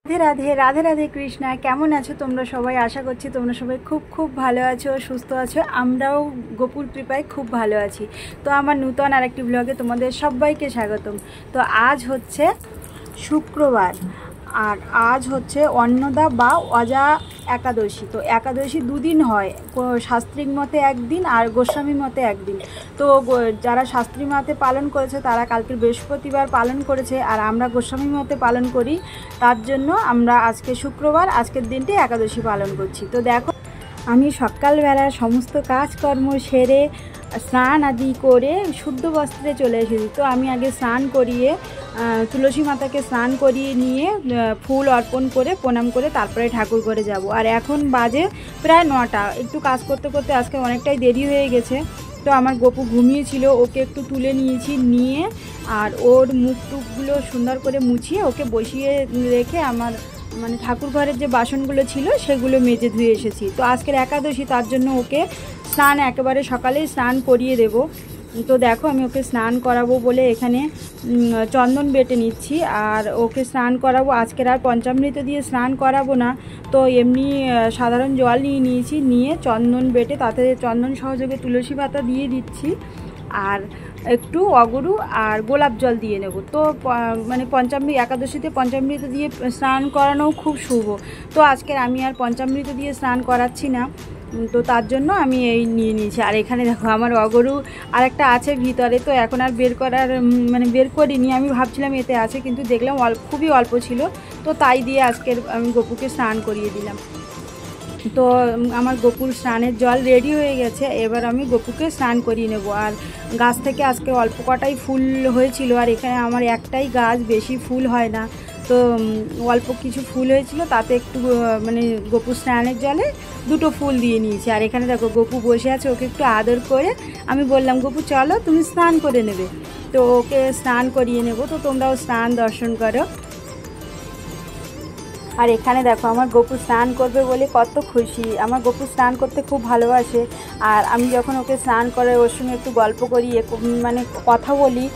রাধে রাধে রাধে রাধে কৃষ্ণা। কেমন আছো তোমরা সবাই? আশা করছি তোমরা সবাই খুব খুব ভালো আছো, সুস্থ আছো। আমরাও গোপুর কৃপায় খুব ভালো আছি। তো আমার নূতন আরেকটি ব্লগে তোমাদের সবাইকে স্বাগতম। তো আজ হচ্ছে শুক্রবার, আর আজ হচ্ছে অন্নদা বা অজা একাদশী। তো একাদশী দুদিন হয়, শাস্ত্রিক মতে একদিন আর গোস্বামী মতে একদিন। তো যারা শাস্ত্রী মতে পালন করেছে তারা কালকে বৃহস্পতিবার পালন করেছে, আর আমরা গোস্বামী মতে পালন করি। তার জন্য আমরা আজকে শুক্রবার, আজকের দিনটি একাদশী পালন করছি। তো দেখো, আমি সকালবেলা সমস্ত কাজকর্ম সেরে স্নান আদি করে শুদ্ধ বস্ত্রে চলে এসেছি। তো আমি আগে স্নান করিয়ে তুলসী মাতাকে স্নান করিয়ে নিয়ে ফুল অর্পণ করে প্রণাম করে তারপরে ঠাকুর ঘরে যাব। আর এখন বাজে প্রায় 9টা। একটু কাজ করতে করতে আজকে অনেকটাই দেরি হয়ে গেছে। তো আমার গপু ঘুমিয়েছিল, ওকে একটু তুলে নিয়েছি, নিয়ে আর ওর মুখ টুকগুলো সুন্দর করে মুছিয়ে ওকে বসিয়ে রেখে আমার ঠাকুর ঘরের যে বাসনগুলো ছিল সেগুলো মেজে ধুয়ে এসেছি। তো আজকের একাদশী, তার জন্য ওকে স্নান একেবারে সকালেই স্নান করিয়ে দেব। তো দেখো, আমি ওকে স্নান করাবো বলে এখানে চন্দন বেটে নিচ্ছি, আর ওকে স্নান করাবো। আজকের আর পঞ্চামৃত দিয়ে স্নান করাবো না, তো এমনি সাধারণ জল নিয়ে নিয়েছি, নিয়ে চন্দন বেটে তাতে চন্দন সহযোগে তুলসী পাতা দিয়ে দিচ্ছি, আর একটু অগরু আর গোলাপ জল দিয়ে নেব। তো একাদশীতে পঞ্চামৃত দিয়ে স্নান করানোও খুব শুভ। তো আজকের আমি আর পঞ্চামৃত দিয়ে স্নান করাচ্ছি না, তো তার জন্য আমি এই নিয়ে নিয়েছি। আর এখানে দেখো, আমার অগরু আর একটা আছে ভিতরে, তো এখন আর বের করিনি। আমি ভাবছিলাম এতে আছে, কিন্তু দেখলাম খুবই অল্প ছিল, তো তাই দিয়ে আজকের আমি গপুকে স্নান করিয়ে দিলাম। তো আমার গপুর স্নানের জল রেডি হয়ে গেছে, এবার আমি গপুকে স্নান করিয়ে নেব। আর গাছ থেকে আজকে অল্প কটাই ফুল হয়েছিল, আর এখানে আমার একটাই গাছ, বেশি ফুল হয় না। তো অল্প কিছু ফুল হয়েছিল, তাতে একটু গপুর স্নানের জলে 2টো ফুল দিয়ে নিয়েছি। আর এখানে দেখো, গপু বসে আছে, ওকে একটু আদর করে আমি বললাম, গপু চলো তুমি স্নান করে নেবে। তো ওকে স্নান করিয়ে নেব। তো তোমরাও স্নান দর্শন করো। আর এখানে দেখো, আমার গপু স্নান করবে বলে কত খুশি। আমার গপু স্নান করতে খুব ভালোবাসে, আর আমি যখন ওকে স্নান করে ওর সঙ্গে একটু গল্প করি, কথা বলি,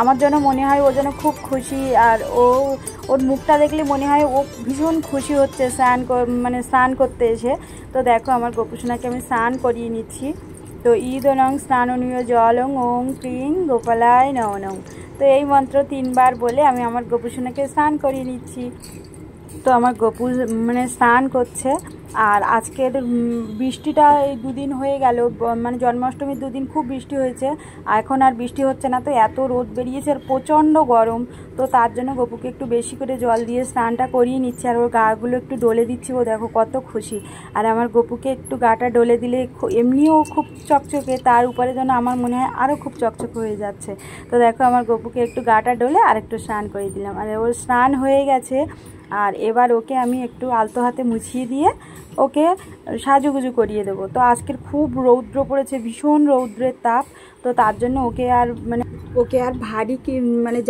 আমার যেন মনে হয় ও যেন খুব খুশি। আর ওর মুখটা দেখলে মনে হয় ও ভীষণ খুশি হচ্ছে স্নান করতে এসে। তো দেখো, আমার গপুসোনাকে আমি স্নান করিয়ে নিচ্ছি। তো ঈদনং স্নাননীয় জলং ওং ক্রিং গোপালায় নং। তো এই মন্ত্র 3বার বলে আমি আমার গপুসোনাকে স্নান করিয়ে নিচ্ছি। তো আমার গপু স্নান করছে। আর আজকের বৃষ্টিটা এই 2 দিন হয়ে গেল, জন্মাষ্টমীর 2 দিন খুব বৃষ্টি হয়েছে, আর এখন আর বৃষ্টি হচ্ছে না। তো এত রোদ বেরিয়েছে আর প্রচণ্ড গরম। তো তার জন্য গপুকে একটু বেশি করে জল দিয়ে স্নানটা করিয়ে নিচ্ছে, আর ওর গাগুলো একটু ডলে দিচ্ছি। ও দেখো কত খুশি। আর আমার গপুকে একটু গাটা ডলে দিলে এমনিও খুব চকচকে, তার উপরে যেন আমার মনে হয় আরও খুব চকচকে হয়ে যাচ্ছে। তো দেখো, আমার গপুকে একটু গাটা ডলে আর একটু স্নান করিয়ে দিলাম, আর ওর স্নান হয়ে গেছে। আর এবার ওকে আমি একটু আলতো হাতে মুছিয়ে দিয়ে ওকে সাজুগুজু করিয়ে দেবো। তো আজকের খুব রৌদ্র পড়েছে, ভীষণ রৌদ্রের তাপ। তো তার জন্য ওকে আর ভারী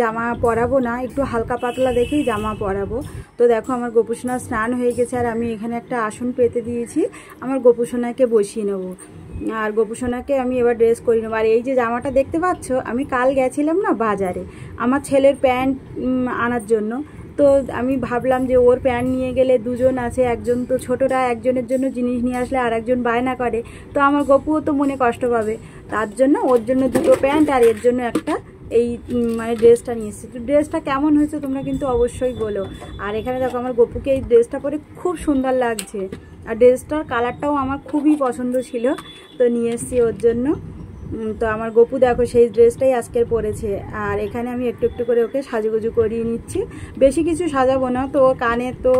জামা পরাবো না, একটু হালকা পাতলা দেখেই জামা পরাবো। তো দেখো, আমার গপুসোনা স্নান হয়ে গেছে, আর আমি এখানে একটা আসন পেতে দিয়েছি, আমার গপুসোনাকে বসিয়ে নেবো। আর গপুসোনাকে আমি এবার ড্রেস করে নেবো। আর এই যে জামাটা দেখতে পাচ্ছ, আমি কাল গেছিলাম না বাজারে আমার ছেলের প্যান্ট আনার জন্য। তো আমি ভাবলাম যে ওর প্যান্ট নিয়ে গেলে 2জন আছে, একজন তো ছোটরা একজনের জন্য জিনিস নিয়ে আসলে আর একজন বায়না করে, তো আমার গপুও তো মনে কষ্ট পাবে। তার জন্য ওর জন্য 2টো প্যান্ট আর এর জন্য একটা এই ড্রেসটা নিয়ে এসেছি। তো ড্রেসটা কেমন হয়েছে তোমরা কিন্তু অবশ্যই বলো। আর এখানে দেখো, আমার গপুকে এই ড্রেসটা পরে খুব সুন্দর লাগছে, আর ড্রেসটার কালারটাও আমার খুবই পছন্দ ছিল, তো নিয়ে এসেছি ওর জন্য। তো আমার গপু দেখো সেই ড্রেসটাই আজকের পরেছে। আর এখানে আমি একটু একটু করে ওকে সাজুগুজু করিয়ে নিচ্ছি, বেশি কিছু সাজাবো না। তো কানে তো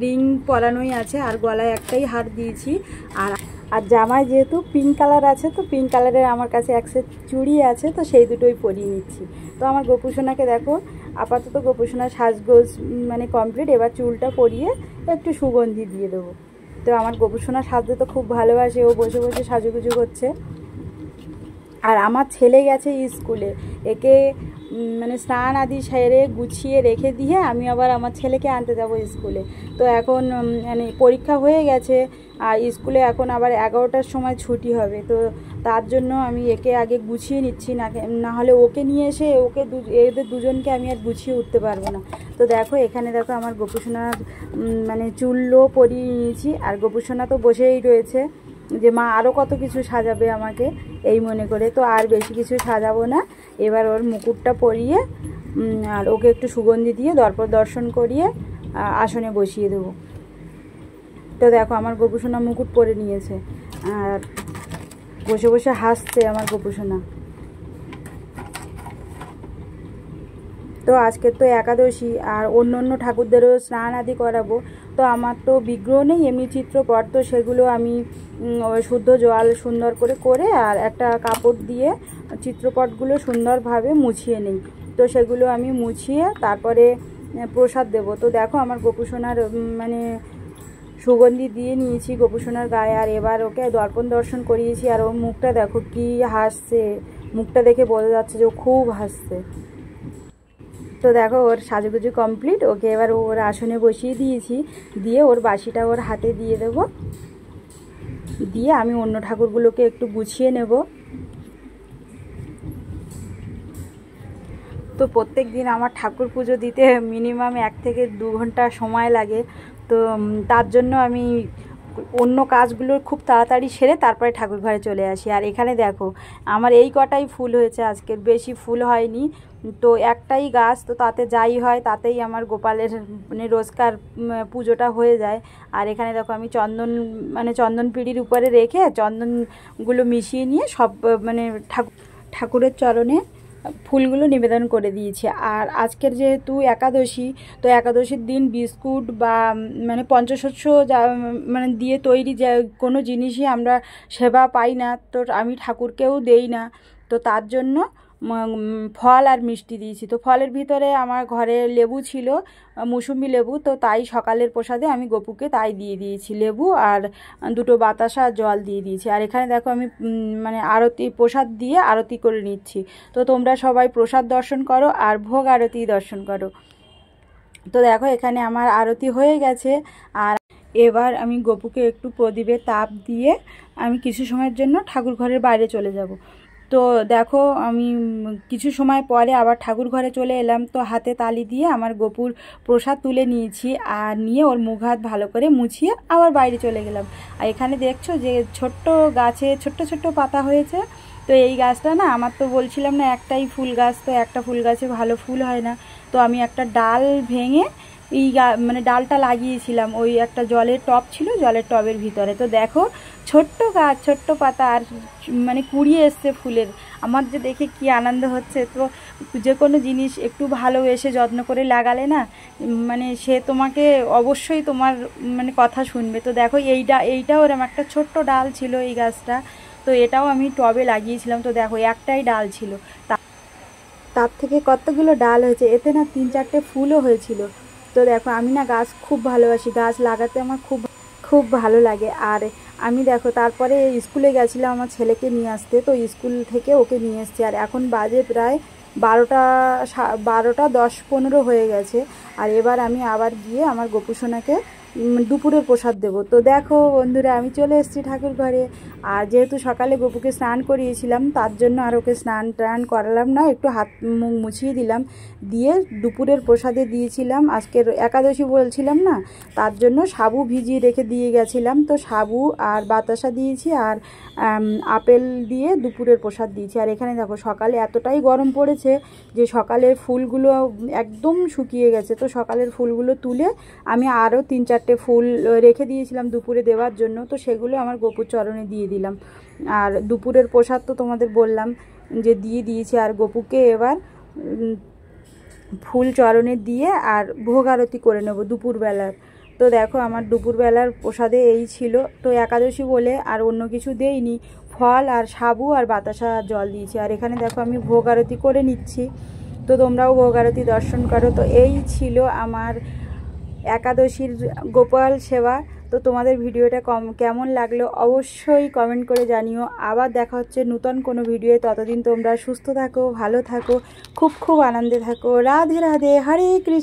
রিং পরানোই আছে, আর গলায় একটাই হার দিয়েছি। আর জামায় যেহেতু পিঙ্ক কালার আছে, তো পিঙ্ক কালারের আমার কাছে এক সেট চুড়ি আছে, তো সেই দুটোই পরিয়ে নিচ্ছি। তো আমার গপুসোনাকে দেখো, আপাতত গপুসোনার সাজগোজ কমপ্লিট। এবার চুলটা পরিয়ে একটু সুগন্ধি দিয়ে দেবো। তো আমার গপুসোনা সাজতে তো খুব ভালোবাসে, ও বসে বসে সাজুগুজু করছে। আর আমার ছেলে গেছে স্কুলে, একে মানে স্নান আদি সেরে গুছিয়ে রেখে দিয়ে আমি আবার আমার ছেলেকে আনতে যাব স্কুলে। তো এখন মানে পরীক্ষা হয়ে গেছে আর স্কুলে এখন আবার 11টার সময় ছুটি হবে, তো তার জন্য আমি একে আগে গুছিয়ে নিচ্ছি, না হলে ওকে নিয়ে এসে এদের দুজনকে আমি আর গুছিয়ে উঠতে পারবো না। তো দেখো এখানে দেখো আমার গোপুসোনার মানে চুলও পরিয়ে নিয়েছি, আর গোপুসোনা তো বসেই রয়েছে যে মা আরও কত কিছু সাজাবে আমাকে এই মনে করে। তো আর বেশি কিছু সাজাবো না, এবার ওর মুকুটটা পরিয়ে আর ওকে একটু সুগন্ধি দিয়ে দর্শন করিয়ে আসনে বসিয়ে দেবো। তো দেখো আমার গোপুসোনা মুকুট পরে নিয়েছে আর বসে বসে হাসছে আমার গোপুসোনা। তো আজকে তো একাদশী আর অন্য ঠাকুরদেরও স্নান আদি করাবো। তো আমার তো বিগ্রহ নেই, এমনি চিত্রপট, তো সেগুলো আমি শুদ্ধ জল সুন্দর করে আর একটা কাপড় দিয়ে চিত্রপটগুলো সুন্দরভাবে মুছিয়ে নিই। তো সেগুলো আমি মুছিয়ে তারপরে প্রসাদ দেব। তো দেখো আমার গোপুসোনার মানে সুগন্ধি দিয়ে নিয়েছি গোপুসোনার গায়ে, আর এবার ওকে দর্শন করিয়েছি। আর ওর মুখটা দেখো কি হাসছে, মুখটা দেখে বোঝা যাচ্ছে যে ও খুব হাসছে। তো দেখো ওর সাজুগুজু কমপ্লিট, ওকে এবার ওর আসনে বসিয়ে দিয়েছি, দিয়ে ওর বাসিটা ওর হাতে দিয়ে দেব, দিয়ে আমি অন্য ঠাকুরগুলোকে একটু গুছিয়ে নেব। তো প্রত্যেক দিন আমার ঠাকুর পুজো দিতে মিনিমাম 1 থেকে 2 ঘন্টা সময় লাগে। তো তার জন্য আমি অন্য কাজগুলো খুব তাড়াতাড়ি সেরে তারপরে ঠাকুর ঘরে চলে আসি। আর এখানে দেখো আমার এই কটাই ফুল হয়েছে, আজকের বেশি ফুল হয়নি। তো একটাই গাছ, তো তাতে যাই হয় তাতেই আমার গোপালের মানে রোজকার পুজোটা হয়ে যায়। আর এখানে দেখো আমি চন্দন পিঁড়ির উপরে রেখে চন্দনগুলো মিশিয়ে নিয়ে সব মানে ঠাকুরের চরণে ফুলগুলো নিবেদন করে দিয়েছি। আর আজকের যেহেতু একাদশী, তো একাদশীর দিন বিস্কুট বা মানে পঞ্চশস্য মানে দিয়ে তৈরি যে কোনো জিনিসই আমরা সেবা পাই না, তো আমি ঠাকুরকেও দেই না। তো তার জন্য ফল আর মিষ্টি দিয়েছি। তো ফলের ভিতরে আমার ঘরে লেবু ছিল, মৌসুমি লেবু, তো তাই সকালের প্রসাদে আমি গপুকে তাই দিয়ে দিয়েছি, লেবু আর 2টো বাতাসা জল দিয়ে দিয়েছি। আর এখানে দেখো আমি মানে আরতি প্রসাদ দিয়ে আরতি করে নিচ্ছি। তো তোমরা সবাই প্রসাদ দর্শন করো আর ভোগ আরতি দর্শন করো। তো দেখো এখানে আমার আরতি হয়ে গেছে, আর এবার আমি গপুকে একটু প্রদীপে তাপ দিয়ে আমি কিছু সময়ের জন্য ঠাকুর ঘরের বাইরে চলে যাব। তো দেখো আমি কিছু সময় পরে আবার ঠাকুর ঘরে চলে এলাম। তো হাতে তালি দিয়ে আমার গপুর প্রসাদ তুলে নিয়েছি, আর নিয়ে ওর মুখ হাত ভালো করে মুছিয়ে আবার বাইরে চলে গেলাম। আর এখানে দেখছো যে ছোট্ট গাছে ছোট্ট পাতা হয়েছে। তো এই গাছটা না, আমার তো বলছিলাম না একটাই ফুল গাছ, তো একটা ফুল গাছে ভালো ফুল হয় না। তো আমি একটা ডাল ভেঙে এই মানে ডালটা লাগিয়েছিলাম, ওই একটা জলের টব ছিল, জলের টবের ভিতরে। তো দেখো ছোট্ট গাছ, ছোট্ট পাতা, আর মানে কুড়িয়ে এসছে ফুলের। আমার যে দেখে কি আনন্দ হচ্ছে। তো যে কোনো জিনিস একটু ভালোবেসে যত্ন করে লাগালে না, মানে সে তোমাকে অবশ্যই তোমার মানে কথা শুনবে। তো দেখো এইটা ওরম একটা ছোট্ট ডাল ছিল এই গাছটা, তো এটাও আমি টবে লাগিয়েছিলাম। তো দেখো একটাই ডাল ছিল, তার থেকে কতগুলো ডাল হয়েছে, এতে না 3-4টে ফুলও হয়েছিল। তো দেখো আমি না গাছ খুব ভালোবাসি, গাছ লাগাতে আমার খুব ভালো লাগে। আর আমি দেখো তারপরে স্কুলে গেছিলাম আমার ছেলেকে নিয়ে আসতে, তো স্কুল থেকে ওকে নিয়ে এসছি। আর এখন বাজে প্রায় 12টা 10-15 হয়ে গেছে। আর এবার আমি আবার গিয়ে আমার গোপুসোনাকে দুপুরের প্রসাদ দেবো। তো দেখো বন্ধুরা আমি চলে এসেছি ঠাকুর ঘরে। আর যেহেতু সকালে গপুকে স্নান করিয়েছিলাম, তার জন্য আর ওকে স্নান টান করালাম না, একটু হাত মুখ মুছিয়ে দিলাম, দিয়ে দুপুরের প্রসাদে দিয়েছিলাম। আজকের একাদশী বলছিলাম না, তার জন্য সাবু ভিজিয়ে রেখে দিয়ে গেছিলাম। তো সাবু আর বাতাসা দিয়েছি আর আপেল দিয়ে দুপুরের প্রসাদ দিয়েছি। আর এখানে দেখো সকালে এতটাই গরম পড়েছে যে সকালের ফুলগুলো একদম শুকিয়ে গেছে। তো সকালের ফুলগুলো তুলে আমি আরও 3-4টে ফুল রেখে দিয়েছিলাম দুপুরে দেওয়ার জন্য, তো সেগুলো আমার গপুর চরণে দিয়ে দিলাম। আর দুপুরের প্রসাদ তো তোমাদের বললাম যে দিয়ে দিয়েছি। আর গপুকে এবার ফুল চরণে দিয়ে আর ভোগ আরতি করে নেব দুপুরবেলার। তো দেখো আমার দুপুরবেলার প্রসাদে এই ছিল। তো একাদশী বলে আর অন্য কিছু দেইনি, ফল আর সাবু আর বাতাসা জল দিয়েছি। আর এখানে দেখো আমি ভোগ আরতি করে নিচ্ছি, তো তোমরাও ভোগ আরতি দর্শন করো। তো এই ছিল আমার একাদশীর গোপাল সেবা। তো তোমাদের ভিডিওটা কেমন লাগলো অবশ্যই কমেন্ট করে জানিও। আবার দেখা হচ্ছে নতুন কোনো ভিডিও। ততদিন তোমরা সুস্থ থাকো, ভালো থাকো, খুব খুব আনন্দে থাকো। রাধে রাধে, হরে কৃষ্ণ।